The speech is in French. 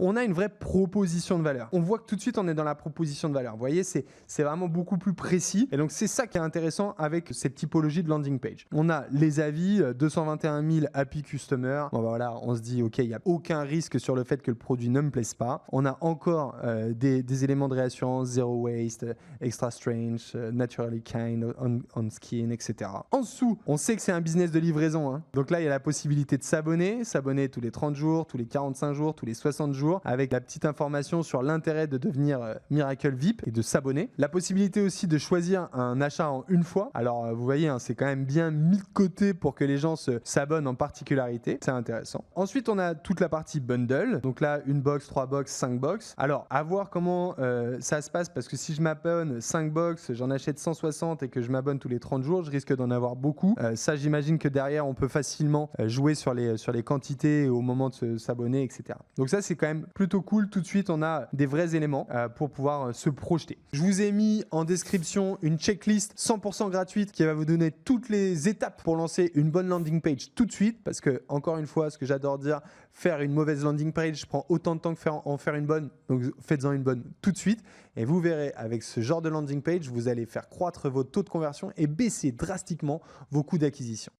on a une vraie proposition de valeur. On voit que tout de suite, on est dans la proposition de valeur. Vous voyez, c'est vraiment beaucoup plus précis. Et donc, c'est ça qui est intéressant avec cette typologie de landing page. On a les avis, 221 000 happy customers. Bon, bah voilà, on se dit, OK, il n'y a aucun risque sur le fait que le produit ne me plaise pas. On a encore des éléments de réassurance, zero waste, extra strange, naturally kind, on skin, etc. En dessous, on sait que c'est un business de livraison. Hein. Donc là, il y a la possibilité de s'abonner tous les 30 jours, tous les 45 jours, tous les 60 jours, avec la petite information sur l'intérêt de devenir Miracle VIP et de s'abonner. La possibilité aussi de choisir un achat en une fois. Alors, vous voyez, hein, c'est quand même bien mis de côté pour que les gens s'abonnent en particularité. C'est intéressant. Ensuite, on a toute la partie bundle. Donc là, une box, 3 box, 5 box. Alors, à voir comment ça se passe, parce que si je m'abonne 5 box, j'en achète 160 et que je m'abonne tous les 30 jours, je risque d'en avoir beaucoup. Ça, j'imagine que derrière, on peut facilement jouer sur les quantités au moment de s'abonner, etc. Donc ça, c'est quand même plutôt cool. Tout de suite, on a des vrais éléments pour pouvoir se projeter. Je vous ai mis en description une checklist 100% gratuite qui va vous donner toutes les étapes pour lancer une bonne landing page tout de suite, parce que, encore une fois, ce que j'adore dire, faire une mauvaise landing page prend autant de temps que en faire une bonne. Donc, faites-en une bonne tout de suite et vous verrez, avec ce genre de landing page, vous allez faire croître vos taux de conversion et baisser drastiquement vos coûts d'acquisition.